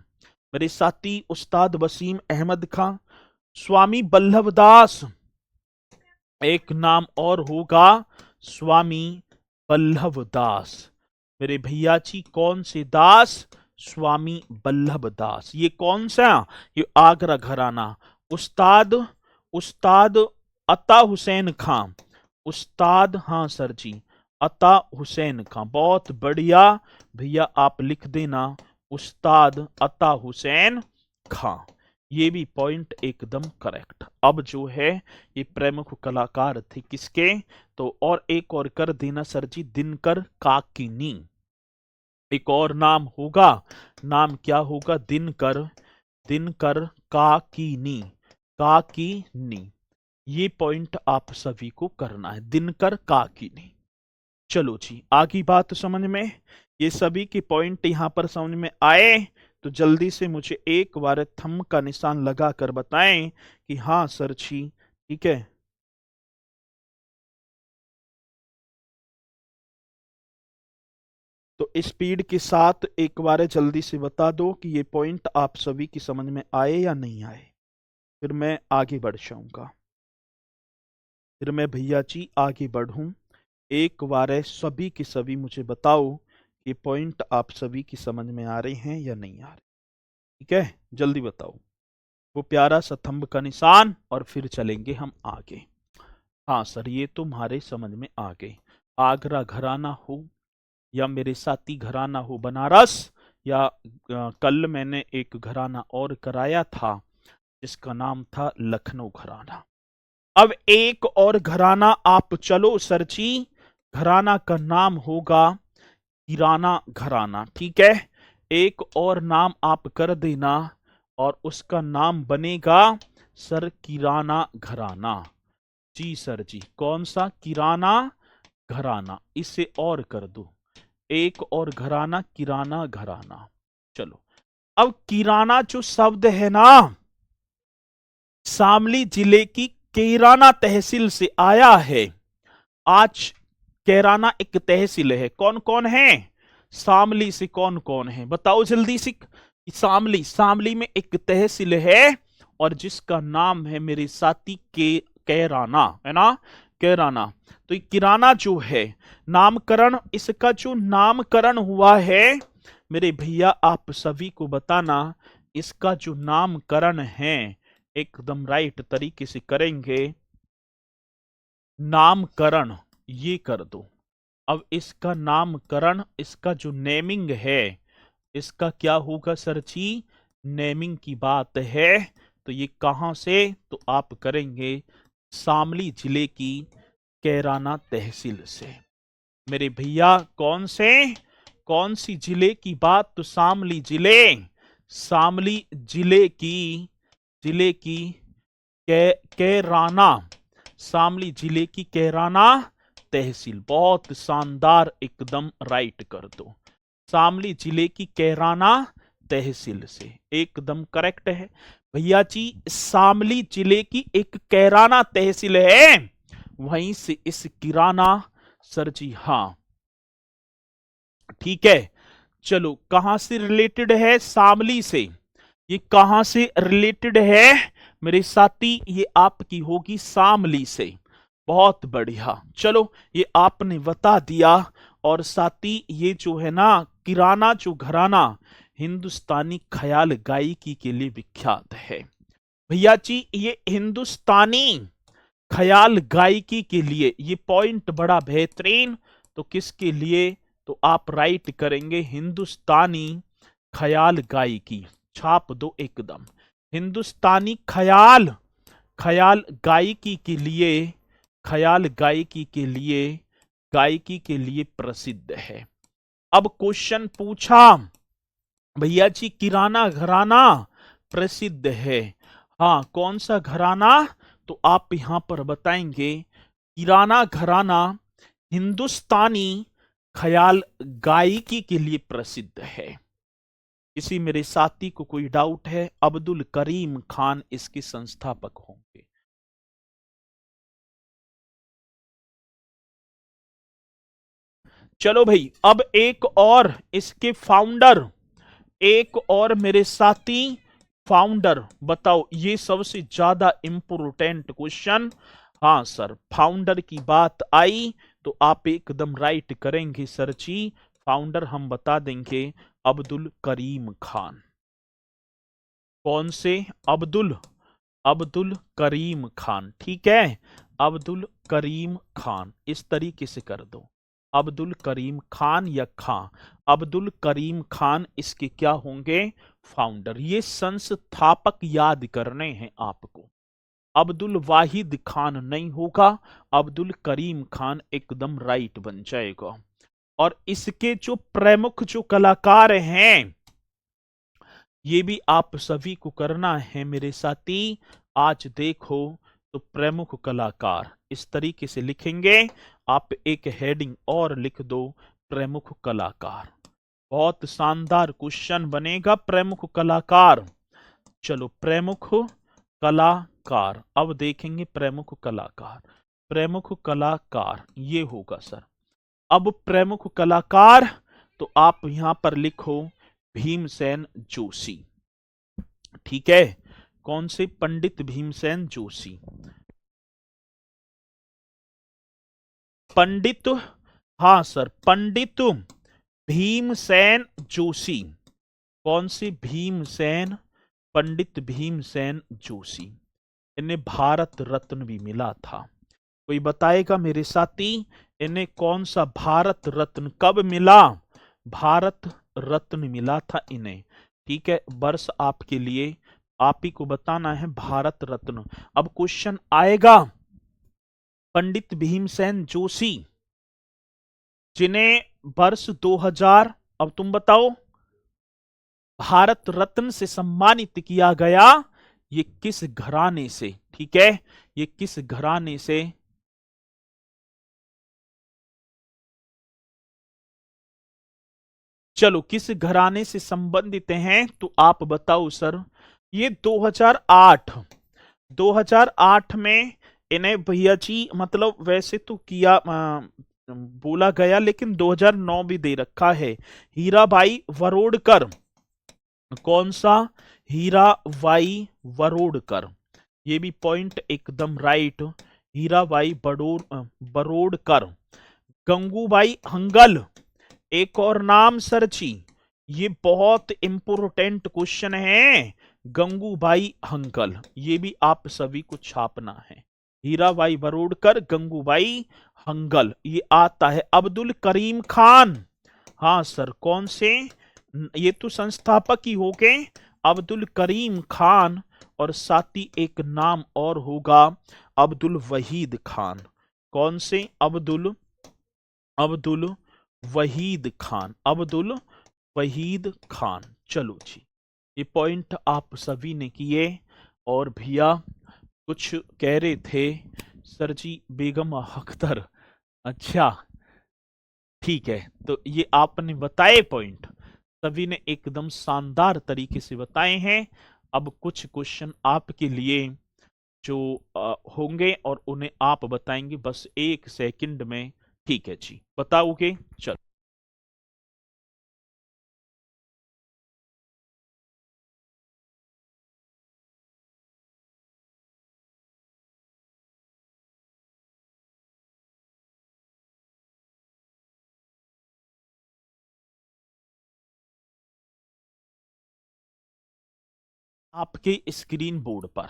मेरे साथी उस्ताद वसीम अहमद खां। स्वामी बल्लभ दास, एक नाम और होगा स्वामी बल्लभ दास। मेरे भैया जी कौन से दास? स्वामी बल्लभ दास। ये कौन सा? ये आगरा घराना। उस्ताद, उस्ताद अता हुसैन खां, उस्ताद, हाँ सर जी, अता हुसैन खां। बहुत बढ़िया भैया, आप लिख देना उस्ताद अता हुसैन खां। ये भी पॉइंट एकदम करेक्ट। अब जो है ये प्रमुख कलाकार थे किसके? तो और एक और कर देना सर जी, दिनकर काकिनी। एक और नाम होगा, नाम क्या होगा? दिनकर, दिनकर काकिनी, काकिनी। ये पॉइंट आप सभी को करना है, दिनकर काकिनी। चलो जी, आगे बात समझ में, ये सभी के पॉइंट यहां पर समझ में आए तो जल्दी से मुझे एक बार थंब का निशान लगा कर बताएं कि हाँ सर जी, ठीक है। तो स्पीड के साथ एक बार जल्दी से बता दो कि ये पॉइंट आप सभी की समझ में आए या नहीं आए, फिर मैं आगे बढ़ जाऊंगा। फिर मैं भैया जी आगे बढ़ूं, एक बार सभी के सभी मुझे बताओ कि पॉइंट आप सभी की समझ में आ रहे हैं या नहीं आ रहे। ठीक है, जल्दी बताओ। वो प्यारा सा थंब का निशान और फिर चलेंगे हम आगे। हाँ सर, ये तुम्हारे समझ में आ गए। आगरा घराना हो या मेरे साथी घराना हो बनारस, या कल मैंने एक घराना और कराया था जिसका नाम था लखनऊ घराना। अब एक और घराना आप चलो सर जी, घराना का नाम होगा किराना घराना। ठीक है, एक और नाम आप कर देना और उसका नाम बनेगा सर किराना घराना। जी सर जी, कौन सा? किराना घराना। इसे और कर दो, एक और घराना, किराना घराना। चलो, अब किराना जो शब्द है ना, शामली जिले की कैराना तहसील से आया है। आज कैराना एक तहसील है। कौन कौन है शामली से? कौन कौन है बताओ जल्दी से। शामली, शामली में एक तहसील है और जिसका नाम है मेरे साथी के कैराना, है ना, कैराना। तो ये किराना जो है नामकरण, इसका जो नामकरण हुआ है मेरे भैया आप सभी को बताना, इसका जो नामकरण है एकदम राइट तरीके से करेंगे। नामकरण ये कर दो। अब इसका नामकरण, इसका जो नेमिंग है, इसका क्या होगा सर जी? नेमिंग की बात है तो ये कहां से? तो आप करेंगे शामली जिले की कैराना तहसील से। मेरे भैया कौन से? कौन सी जिले की बात? तो शामली जिले, शामली जिले की कैराना, शामली जिले की कैराना तहसील। बहुत शानदार, एकदम राइट कर दो। शामली जिले की कैराना तहसील से, एकदम करेक्ट है भैया जी। शामली जिले की एक कैराना तहसील है, वहीं से इस किराना, सर जी हाँ, ठीक है। चलो, कहां से रिलेटेड है? शामली से। ये कहां से रिलेटेड है मेरे साथी? ये आपकी होगी शामली से। बहुत बढ़िया, चलो ये आपने बता दिया। और साथी ये जो है ना किराना जो घराना, हिंदुस्तानी ख्याल गायकी के लिए विख्यात है भैया जी। ये हिंदुस्तानी ख्याल गायकी के लिए ये पॉइंट बड़ा बेहतरीन। तो किसके लिए? तो आप राइट करेंगे हिंदुस्तानी ख्याल गायकी, छाप दो एकदम। हिंदुस्तानी ख्याल, ख्याल गायकी के लिए, ख्याल गायकी के लिए, गायकी के लिए प्रसिद्ध है। अब क्वेश्चन पूछा भैया जी, किराना घराना प्रसिद्ध है, हाँ, कौन सा घराना? तो आप यहां पर बताएंगे किराना घराना हिंदुस्तानी ख्याल गायकी के लिए प्रसिद्ध है। किसी मेरे साथी को कोई डाउट है? अब्दुल करीम खान इसके संस्थापक होंगे। चलो भाई, अब एक और इसके फाउंडर, एक और मेरे साथी फाउंडर बताओ, ये सबसे ज्यादा इंपोर्टेंट क्वेश्चन। हाँ सर, फाउंडर की बात आई तो आप एकदम राइट करेंगे सर जी। फाउंडर हम बता देंगे अब्दुल करीम खान। कौन से? अब्दुल अब्दुल करीम खान, ठीक है। अब्दुल करीम खान, इस तरीके से कर दो। अब्दुल करीम खान या खां, अब्दुल करीम खान इसके क्या होंगे? फाउंडर। ये संस्थापक याद करने हैं आपको। अब्दुल वाहिद खान नहीं होगा, अब्दुल करीम खान एकदम राइट बन जाएगा। और इसके जो प्रमुख जो कलाकार हैं, ये भी आप सभी को करना है मेरे साथी। आज देखो तो प्रमुख कलाकार इस तरीके से लिखेंगे। आप एक हेडिंग और लिख दो, प्रमुख कलाकार। बहुत शानदार क्वेश्चन बनेगा, प्रमुख कलाकार। चलो, प्रमुख कलाकार, अब देखेंगे प्रमुख कलाकार। प्रमुख कलाकार ये होगा सर। अब प्रमुख कलाकार तो आप यहां पर लिखो भीमसेन जोशी, ठीक है। कौन से? पंडित भीमसेन जोशी। पंडित, हाँ सर, पंडित भीमसेन जोशी। कौन से? भीमसेन, पंडित भीमसेन जोशी। इन्हें भारत रत्न भी मिला था। कोई बताएगा मेरे साथी, इन्हें कौन सा भारत रत्न कब मिला? भारत रत्न मिला था इन्हें, ठीक है। वर्ष आपके लिए, आप ही को बताना है भारत रत्न। अब क्वेश्चन आएगा, पंडित भीमसेन जोशी जिन्हें वर्ष 2000, अब तुम बताओ, भारत रत्न से सम्मानित किया गया, ये किस घराने से? ठीक है, ये किस घराने से? चलो, किस घराने से संबंधित हैं तो आप बताओ सर। ये 2008, 2008 में इन्हें भैया जी, मतलब वैसे तो किया बोला गया, लेकिन 2009 भी दे रखा है। हीराबाई वरोडकर। कौन सा? हीराबाई वरोडकर। ये भी पॉइंट एकदम राइट। हीराबाई बरोडकर। गंगूबाई हंगल, एक और नाम सरची। ये बहुत इंपोर्टेंट क्वेश्चन है। गंगूबाई हंगल, ये भी आप सभी को छापना है। हीराबाई बरोडकर, गंगूबाई हंगल, ये आता है। अब्दुल करीम खान, हाँ सर, कौन से? ये तो संस्थापक ही हो गए, अब्दुल करीम खान। और साथ ही एक नाम और होगा, अब्दुल वहीद खान। कौन से? अब्दुल अब्दुल वहीद खान, अब्दुल वहीद खान। चलो जी, ये पॉइंट आप सभी ने किए। और भैया कुछ कह रहे थे सर जी, बेगम अख्तर। अच्छा, ठीक है, तो ये आपने बताए पॉइंट, सभी ने एकदम शानदार तरीके से बताए हैं। अब कुछ क्वेश्चन आपके लिए जो होंगे और उन्हें आप बताएंगे बस 1 सेकंड में, ठीक है जी, बताओगे? चलो, आपके स्क्रीन बोर्ड पर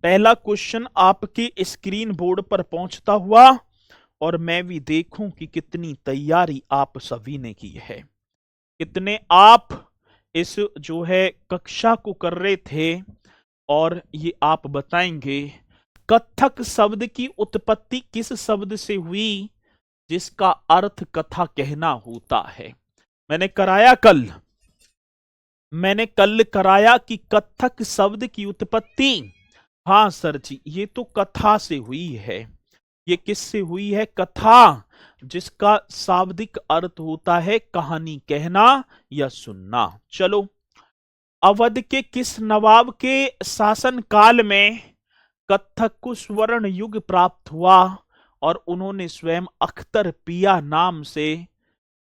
पहला क्वेश्चन आपके स्क्रीन बोर्ड पर पहुंचता हुआ, और मैं भी देखूं कि कितनी तैयारी आप सभी ने की है, कितने आप इस जो है कक्षा को कर रहे थे। और ये आप बताएंगे, कथक शब्द की उत्पत्ति किस शब्द से हुई जिसका अर्थ कथा कहना होता है? मैंने कराया कल, मैंने कल कराया कि कथक शब्द की उत्पत्ति, हाँ सर जी, ये तो कथा से हुई है। ये किससे हुई है? कथा, जिसका शाब्दिक अर्थ होता है कहानी कहना या सुनना। चलो, अवध के किस नवाब के शासन काल में कत्थक को स्वर्ण युग प्राप्त हुआ और उन्होंने स्वयं अख्तर पिया नाम से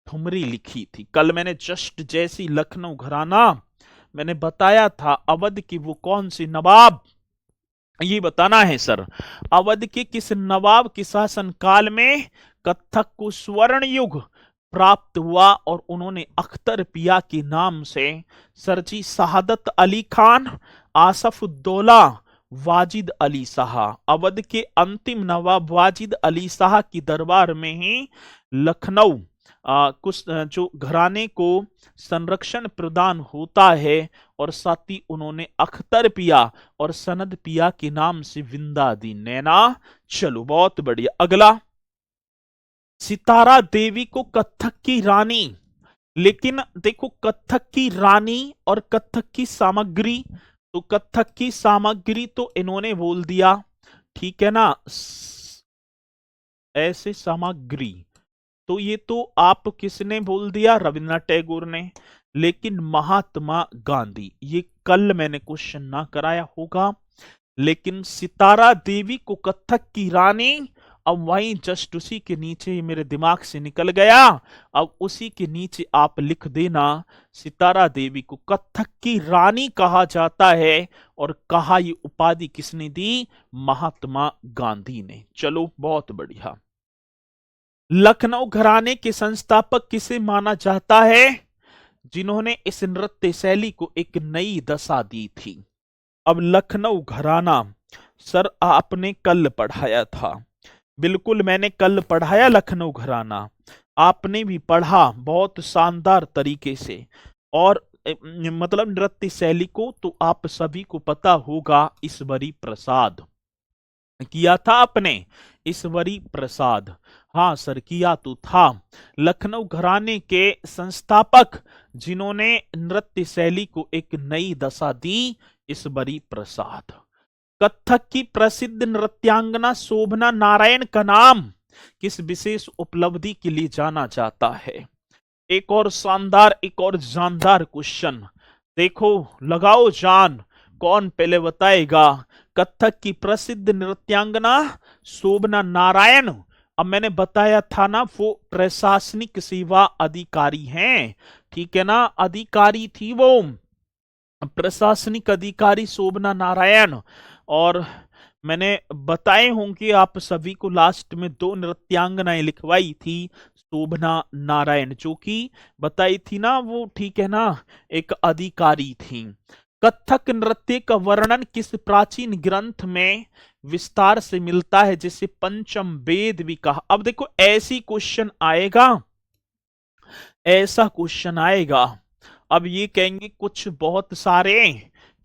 ठुमरी लिखी थी? कल मैंने जस्ट जैसी लखनऊ घराना मैंने बताया था, अवध की वो कौन सी नवाब, ये बताना है सर। अवध के किस नवाब के शासन काल में कत्थक को स्वर्ण युग प्राप्त हुआ और उन्होंने अख्तर पिया के नाम से? सर जी, शहादत अली खान, आसफ उद्दौला, वाजिद अली शाह। अवध के अंतिम नवाब वाजिद अली शाह की दरबार में ही लखनऊ कुछ जो घराने को संरक्षण प्रदान होता है और साथ ही उन्होंने अख्तर पिया और सनद पिया के नाम से विंदा दी नैना। चलो बहुत बढ़िया। अगला, सितारा देवी को कत्थक की रानी, लेकिन देखो कत्थक की रानी और कत्थक की सामग्री, तो कत्थक की सामग्री तो इन्होंने बोल दिया, ठीक है ना, ऐसे सामग्री, तो ये तो आप किसने बोल दिया? रविन्द्रनाथ टैगोर ने। लेकिन महात्मा गांधी, ये कल मैंने क्वेश्चन ना कराया होगा, लेकिन सितारा देवी को कत्थक की रानी, अब वहीं जस्ट उसी के नीचे ही मेरे दिमाग से निकल गया, अब उसी के नीचे आप लिख देना, सितारा देवी को कत्थक की रानी कहा जाता है और कहा ये उपाधि किसने दी? महात्मा गांधी ने। चलो बहुत बढ़िया। लखनऊ घराने के संस्थापक किसे माना जाता है? जिन्होंने इस नृत्य शैली को एक नई दशा दी थी। अब लखनऊ घराना सर आपने कल पढ़ाया था, बिल्कुल मैंने कल पढ़ाया लखनऊ घराना, आपने भी पढ़ा बहुत शानदार तरीके से, और मतलब नृत्य शैली को तो आप सभी को पता होगा, ईश्वरी प्रसाद किया था आपने, ईश्वरी प्रसाद, हाँ सर किया तो था। लखनऊ घराने के संस्थापक जिन्होंने नृत्य शैली को एक नई दशा दी, ईश्वरी प्रसाद। कत्थक की प्रसिद्ध नृत्यांगना शोभना नारायण का नाम किस विशेष उपलब्धि के लिए जाना जाता है? एक और शानदार, एक और जानदार क्वेश्चन, देखो लगाओ जान, कौन पहले बताएगा? कत्थक की प्रसिद्ध नृत्यांगना शोभना नारायण, अब मैंने बताया था ना, वो प्रशासनिक सेवा अधिकारी हैं, ठीक है ना, अधिकारी थी वो, प्रशासनिक अधिकारी शोभना नारायण। और मैंने बताए होंगे आप सभी को, लास्ट में 2 नृत्यांगनाएं लिखवाई थी शोभना नारायण, जो कि बताई थी ना वो, ठीक है ना, एक अधिकारी थी। कथक नृत्य का वर्णन किस प्राचीन ग्रंथ में विस्तार से मिलता है, जिसे पंचम वेद भी कहा? अब देखो ऐसी क्वेश्चन आएगा, ऐसा क्वेश्चन आएगा, अब ये कहेंगे कुछ बहुत सारे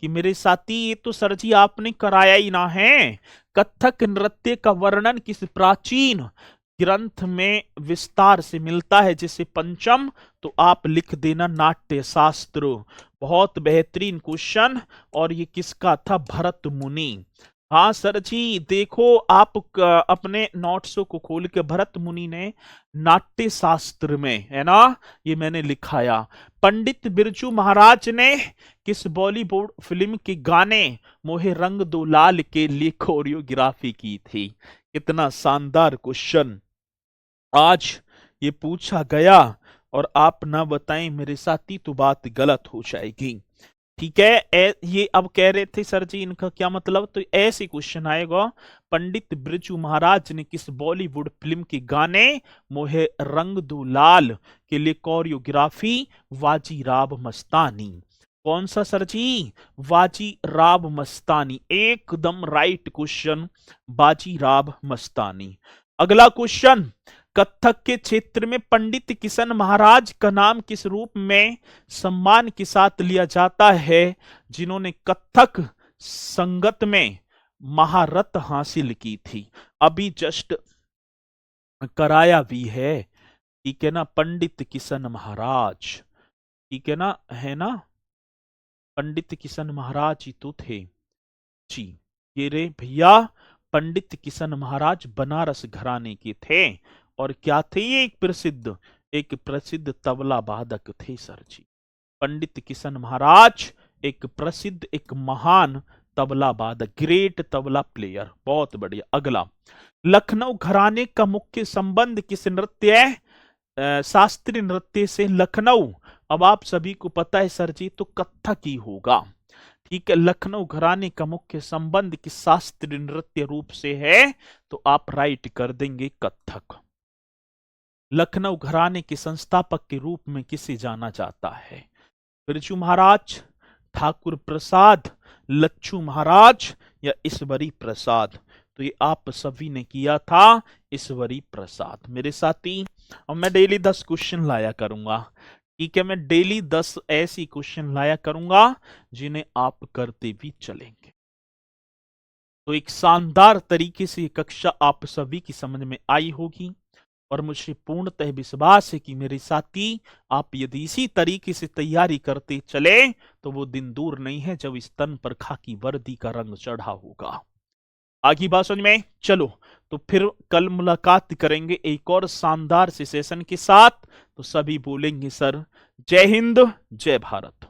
कि मेरे साथी ये तो सर जी आपने कराया ही ना है। कथक नृत्य का वर्णन किस प्राचीन ग्रंथ में विस्तार से मिलता है, जिसे पंचम, तो आप लिख देना नाट्य शास्त्र। बहुत बेहतरीन क्वेश्चन, और ये किसका था? भरत मुनि। हाँ सर जी, देखो आप अपने नोट्स को खोल के, भरत मुनि ने नाट्य शास्त्र में, है ना, ये मैंने लिखाया। पंडित बिरजू महाराज ने किस बॉलीवुड फिल्म के गाने मोहे रंग दो लाल के लिए कोरियोग्राफी की थी? कितना शानदार क्वेश्चन आज ये पूछा गया, और आप ना बताएं मेरे साथी तो बात गलत हो जाएगी, ठीक है। ये अब कह रहे थे सर जी इनका क्या मतलब, तो ऐसे क्वेश्चन आएगा, पंडित बिरजू महाराज ने किस बॉलीवुड फिल्म के गाने मोहे रंग दो लाल के लिए कोरियोग्राफी? वाजीराव मस्तानी। कौन सा सर जी? वाजीराव मस्तानी, एकदम राइट क्वेश्चन, बाजीराव मस्तानी। अगला क्वेश्चन, कथक के क्षेत्र में पंडित किशन महाराज का नाम किस रूप में सम्मान के साथ लिया जाता है, जिन्होंने कथक संगत में महारत हासिल की थी? अभी जस्ट कराया भी है, ठीक है ना, पंडित किशन महाराज, ठीक है ना, है ना, पंडित किशन महाराज ही तो थे जी। ये रे भैया, पंडित किशन महाराज बनारस घराने के थे। और क्या थे ये? एक प्रसिद्ध तबला वादक थे सर जी। पंडित किशन महाराज एक प्रसिद्ध, एक महान तबला वादक, ग्रेट तबला प्लेयर। बहुत बढ़िया। अगला, लखनऊ घराने का मुख्य संबंध किस नृत्य शास्त्रीय नृत्य से? लखनऊ, अब आप सभी को पता है सर जी, तो कथक ही होगा। ठीक है, लखनऊ घराने का मुख्य संबंध किस शास्त्रीय नृत्य रूप से है? तो आप राइट कर देंगे कथक। लखनऊ घराने के संस्थापक के रूप में किसे जाना जाता है? बिरजू महाराज, ठाकुर प्रसाद, लच्छू महाराज या ईश्वरी प्रसाद? तो ये आप सभी ने किया था ईश्वरी प्रसाद। मेरे साथी, अब मैं डेली 10 क्वेश्चन लाया करूंगा। ठीक है, मैं डेली 10 ऐसी क्वेश्चन लाया करूंगा जिन्हें आप करते भी चलेंगे। तो एक शानदार तरीके से ये कक्षा आप सभी की समझ में आई होगी और मुझे पूर्णतः विश्वास है कि मेरे साथी, आप यदि इसी तरीके से तैयारी करते चले तो वो दिन दूर नहीं है जब इस तन पर खाकी वर्दी का रंग चढ़ा होगा। आगे बात समझ में? चलो, तो फिर कल मुलाकात करेंगे एक और शानदार से सेशन के साथ। तो सभी बोलेंगे सर, जय हिंद, जय भारत।